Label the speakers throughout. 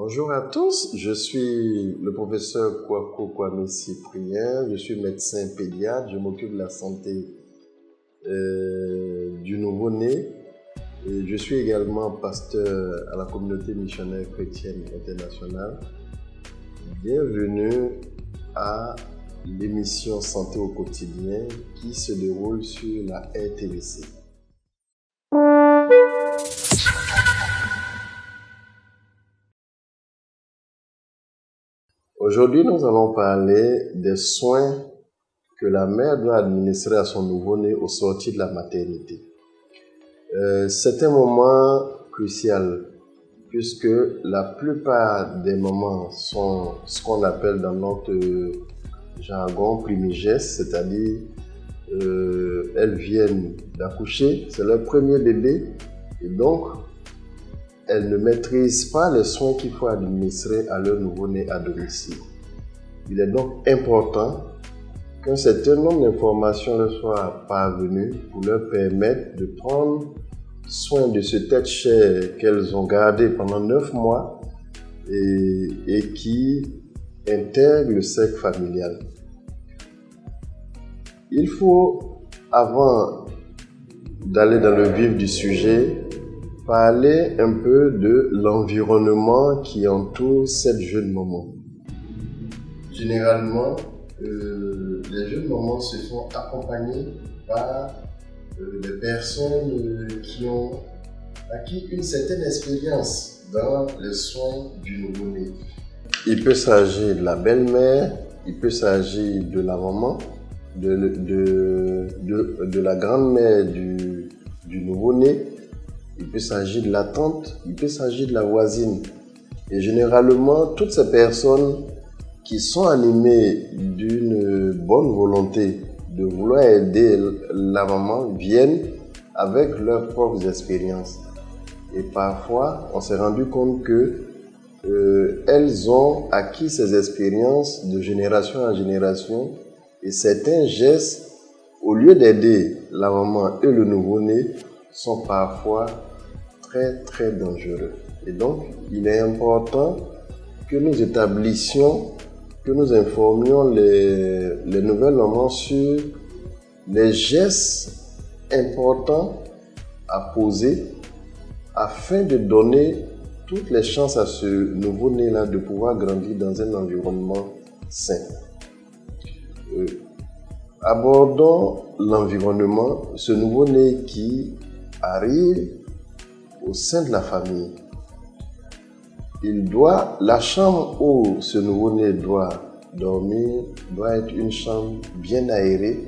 Speaker 1: Bonjour à tous, je suis le professeur Kouakou Kwame Cyprien, je suis médecin pédiatre, je m'occupe de la santé du nouveau-né et je suis également pasteur à la communauté missionnaire chrétienne internationale. Bienvenue à l'émission Santé au quotidien qui se déroule sur la RTVC. Aujourd'hui, nous allons parler des soins que la mère doit administrer à son nouveau-né au sortir de la maternité. C'est un moment crucial puisque la plupart des mamans sont ce qu'on appelle dans notre jargon primigestes, c'est-à-dire elles viennent d'accoucher, c'est leur premier bébé et donc elles ne maîtrisent pas les soins qu'il faut administrer à leur nouveau-né à domicile. Il est donc important qu'un certain nombre d'informations leur soient parvenues pour leur permettre de prendre soin de ce tête-chair qu'elles ont gardé pendant 9 mois et qui intègre le cercle familial. Il faut, avant d'aller dans le vif du sujet, parler un peu de l'environnement qui entoure cette jeune maman. Généralement, les jeunes mamans se font accompagner par des personnes qui ont acquis une certaine expérience dans les soins du nouveau-né. Il peut s'agir de la belle-mère, il peut s'agir de la maman, de la grand-mère du nouveau-né, il peut s'agir de la tante, il peut s'agir de la voisine. Et généralement, toutes ces personnes qui sont animées d'une bonne volonté de vouloir aider la maman viennent avec leurs propres expériences. Et parfois, on s'est rendu compte qu'elles ont acquis ces expériences de génération en génération et certains gestes, au lieu d'aider la maman et le nouveau-né, sont parfois très dangereux. Et donc, il est important que nous établissions, que nous informions les nouvelles mamans sur les gestes importants à poser afin de donner toutes les chances à ce nouveau-né-là de pouvoir grandir dans un environnement sain. Abordons l'environnement, ce nouveau-né qui arrive au sein de la famille. La chambre où ce nouveau-né doit dormir doit être une chambre bien aérée,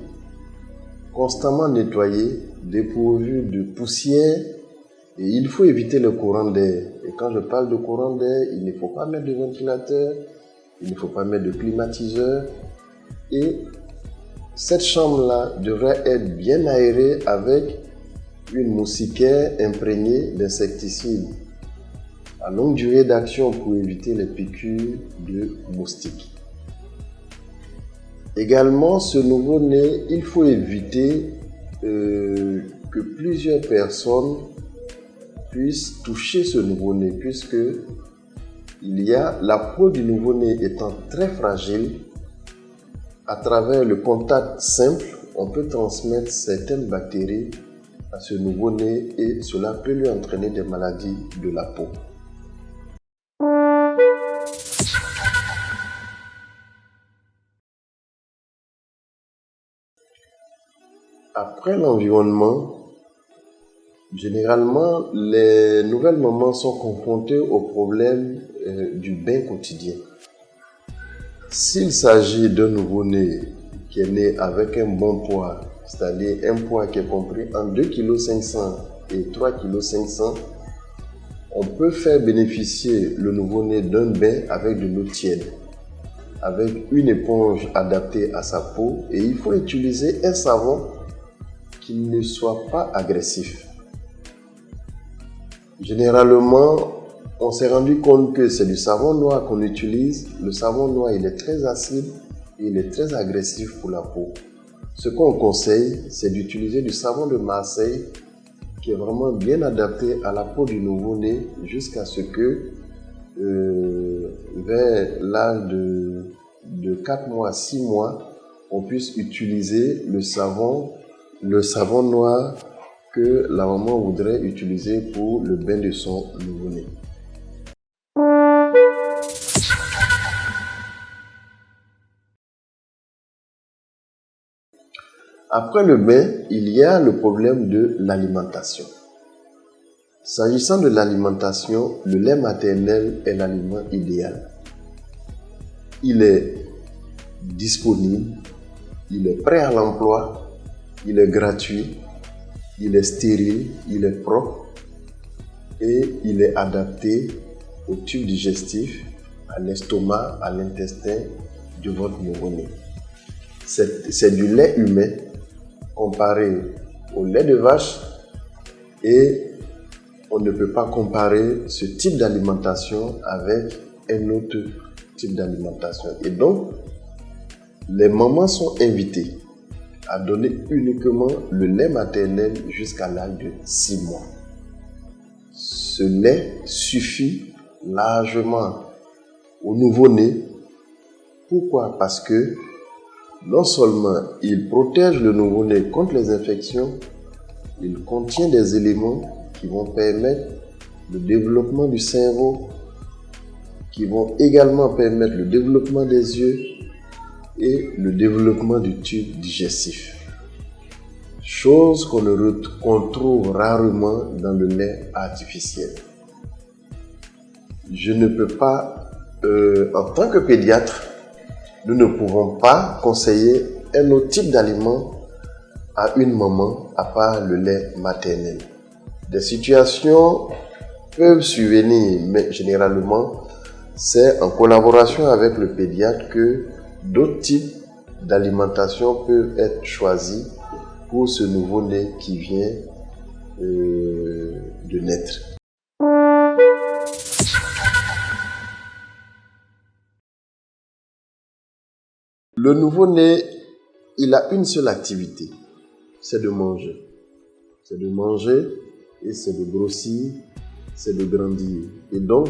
Speaker 1: constamment nettoyée, dépourvue de poussière et il faut éviter le courant d'air. Et quand je parle de courant d'air, il ne faut pas mettre de ventilateur, il ne faut pas mettre de climatiseur et cette chambre-là devrait être bien aérée avec une moustiquaire imprégnée d'insecticides à longue durée d'action pour éviter les piqûres de moustiques. Également, ce nouveau-né, il faut éviter que plusieurs personnes puissent toucher ce nouveau-né puisque la peau du nouveau-né étant très fragile, à travers le contact simple, on peut transmettre certaines bactéries à ce nouveau-né et cela peut lui entraîner des maladies de la peau. Après l'environnement, généralement, les nouvelles mamans sont confrontées au problème du bain quotidien. S'il s'agit d'un nouveau-né qui est né avec un bon poids, c'est-à-dire un poids qui est compris entre 2,5 kg et 3,5 kg, on peut faire bénéficier le nouveau-né d'un bain avec de l'eau tiède, avec une éponge adaptée à sa peau et il faut utiliser un savon qui ne soit pas agressif. Généralement, on s'est rendu compte que c'est du savon noir qu'on utilise. Le savon noir, il est très acide et il est très agressif pour la peau. Ce qu'on conseille, c'est d'utiliser du savon de Marseille qui est vraiment bien adapté à la peau du nouveau-né jusqu'à ce que vers l'âge de 4 mois, 6 mois, on puisse utiliser le savon noir que la maman voudrait utiliser pour le bain de son nouveau-né. Après le bain, il y a le problème de l'alimentation. S'agissant de l'alimentation, le lait maternel est l'aliment idéal. Il est disponible, il est prêt à l'emploi, il est gratuit, il est stérile, il est propre et il est adapté au tube digestif, à l'estomac, à l'intestin de votre nouveau-né. C'est du lait humain comparé au lait de vache et on ne peut pas comparer ce type d'alimentation avec un autre type d'alimentation. Et donc, les mamans sont invitées à donner uniquement le lait maternel jusqu'à l'âge de 6 mois. Ce lait suffit largement au nouveau-né. Pourquoi? Parce que non seulement il protège le nouveau-né contre les infections, il contient des éléments qui vont permettre le développement du cerveau, qui vont également permettre le développement des yeux et le développement du tube digestif. Chose qu'on trouve rarement dans le lait artificiel. Je ne peux pas, en tant que pédiatre, nous ne pouvons pas conseiller un autre type d'aliment à une maman à part le lait maternel. Des situations peuvent survenir, mais généralement, c'est en collaboration avec le pédiatre que d'autres types d'alimentation peuvent être choisis pour ce nouveau-né qui vient de naître. Le nouveau-né, il a une seule activité, c'est de manger. C'est de manger et c'est de grossir, c'est de grandir. Et donc,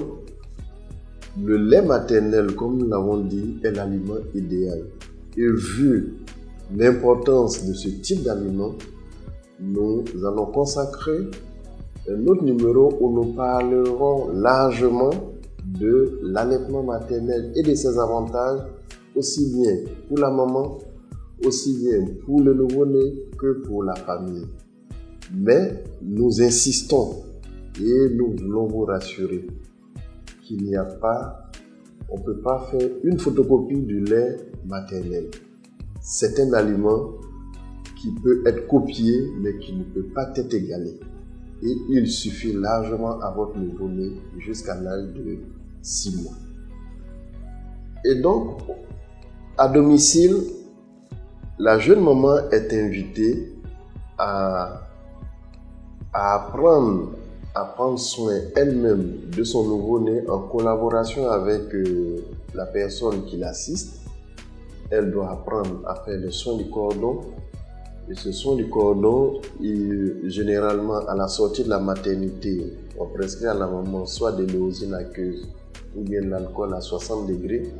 Speaker 1: le lait maternel, comme nous l'avons dit, est l'aliment idéal. Et vu l'importance de ce type d'aliment, nous allons consacrer un autre numéro où nous parlerons largement de l'allaitement maternel et de ses avantages, aussi bien pour la maman, aussi bien pour le nouveau-né que pour la famille. Mais nous insistons et nous voulons vous rassurer qu'il n'y a pas, on ne peut pas faire une photocopie du lait maternel. C'est un aliment qui peut être copié mais qui ne peut pas être égalé. Et il suffit largement à votre nouveau-né jusqu'à l'âge de 6 mois. Et donc, à domicile, la jeune maman est invitée à apprendre à prendre soin elle-même de son nouveau-né en collaboration avec la personne qui l'assiste. Elle doit apprendre à faire le soin du cordon. Et ce soin du cordon, généralement à la sortie de la maternité, on prescrit à la maman soit de l'éosine aqueuse ou bien de l'alcool à 60 degrés,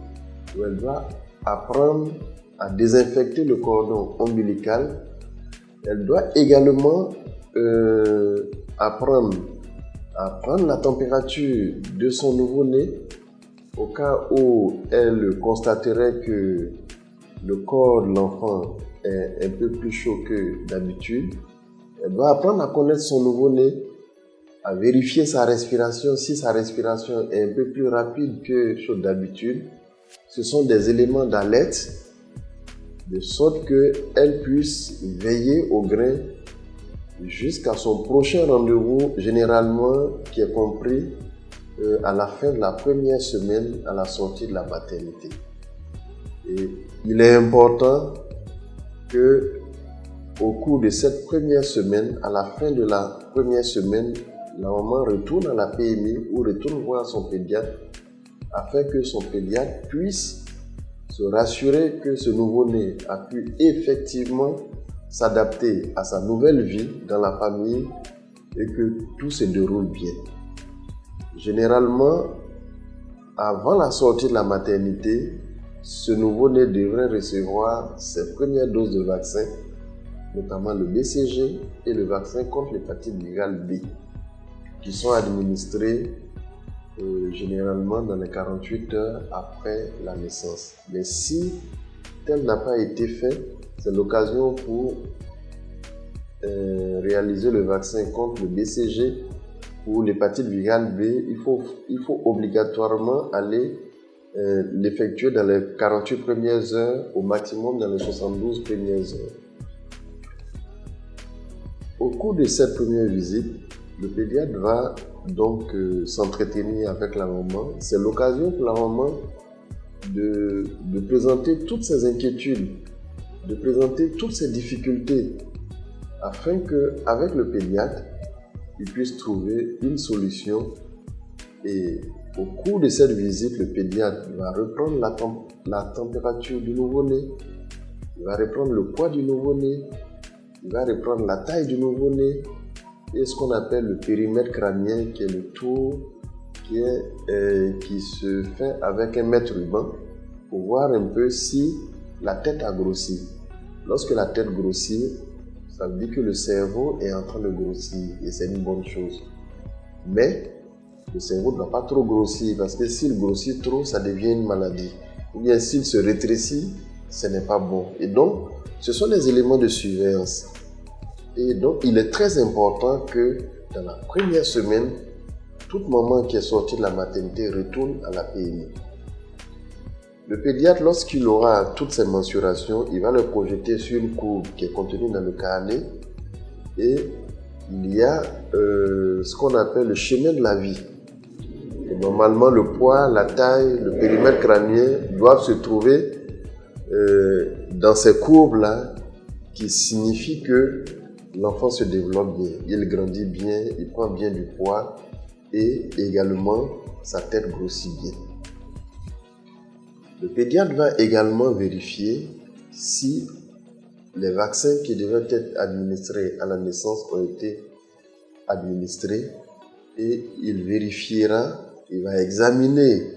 Speaker 1: où elle doit apprendre à désinfecter le cordon ombilical. Elle doit également apprendre à prendre la température de son nouveau-né au cas où elle constaterait que le corps de l'enfant est un peu plus chaud que d'habitude. Elle doit apprendre à connaître son nouveau-né, à vérifier sa respiration. Si sa respiration est un peu plus rapide que chose d'habitude, ce sont des éléments d'alerte de sorte qu'elle puisse veiller au grain jusqu'à son prochain rendez-vous, généralement qui est compris à la fin de la première semaine à la sortie de la maternité. Et il est important que au cours de cette première semaine, à la fin de la première semaine, la maman retourne à la PMI ou retourne voir son pédiatre afin que son pédiatre puisse se rassurer que ce nouveau-né a pu effectivement s'adapter à sa nouvelle vie dans la famille et que tout se déroule bien. Généralement, avant la sortie de la maternité, ce nouveau-né devrait recevoir ses premières doses de vaccin, notamment le BCG et le vaccin contre l'hépatite virale B, qui sont administrés généralement dans les 48 heures après la naissance. Mais si tel n'a pas été fait, c'est l'occasion pour réaliser le vaccin contre le BCG ou l'hépatite virale B. Il faut obligatoirement aller l'effectuer dans les 48 premières heures, au maximum dans les 72 premières heures. Au cours de cette première visite, le pédiatre va donc s'entretenir avec la maman. C'est l'occasion pour la maman de présenter toutes ses inquiétudes, de présenter toutes ses difficultés, afin qu'avec le pédiatre, il puisse trouver une solution. Et au cours de cette visite, le pédiatre va reprendre la température du nouveau-né, il va reprendre le poids du nouveau-né, il va reprendre la taille du nouveau-né et ce qu'on appelle le périmètre crânien, qui est le tour qui se fait avec un mètre ruban pour voir un peu si la tête a grossi. Lorsque la tête grossit, ça veut dire que le cerveau est en train de grossir et c'est une bonne chose. Mais le cerveau ne doit pas trop grossir parce que s'il grossit trop, ça devient une maladie. Ou bien s'il se rétrécit, ce n'est pas bon. Et donc, ce sont des éléments de surveillance. Et donc, il est très important que dans la première semaine, toute maman qui est sortie de la maternité retourne à la PMI. Le pédiatre, lorsqu'il aura toutes ces mensurations, il va le projeter sur une courbe qui est contenue dans le carnet et il y a ce qu'on appelle le chemin de la vie. Et normalement, le poids, la taille, le périmètre crânien doivent se trouver dans ces courbes-là qui signifient que l'enfant se développe bien, il grandit bien, il prend bien du poids et également sa tête grossit bien. Le pédiatre va également vérifier si les vaccins qui devaient être administrés à la naissance ont été administrés et il vérifiera, il va examiner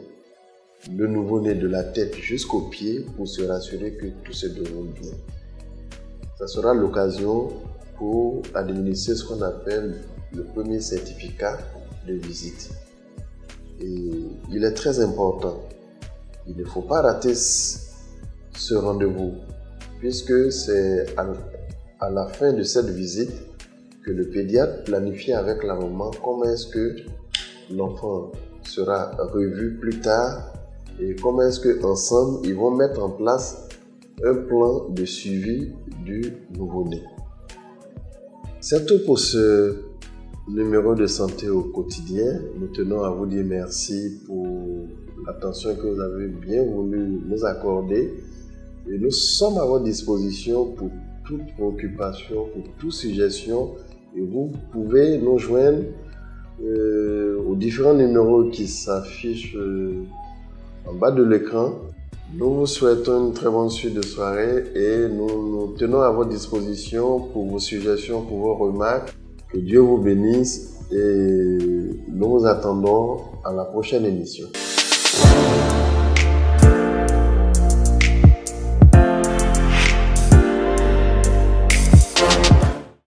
Speaker 1: le nouveau-né de la tête jusqu'aux pieds pour se rassurer que tout se déroule bien. Ça sera l'occasion pour administrer ce qu'on appelle le premier certificat de visite. Et il est très important. Il ne faut pas rater ce rendez-vous, puisque c'est à la fin de cette visite que le pédiatre planifie avec la maman comment est-ce que l'enfant sera revu plus tard et comment est-ce qu'ensemble ils vont mettre en place un plan de suivi du nouveau-né. C'est tout pour ce numéro de santé au quotidien. Nous tenons à vous dire merci pour l'attention que vous avez bien voulu nous accorder. Et nous sommes à votre disposition pour toute préoccupation, pour toute suggestion. Et vous pouvez nous joindre aux différents numéros qui s'affichent en bas de l'écran. Nous vous souhaitons une très bonne suite de soirée et nous tenons à votre disposition pour vos suggestions, pour vos remarques. Que Dieu vous bénisse et nous vous attendons à la prochaine émission.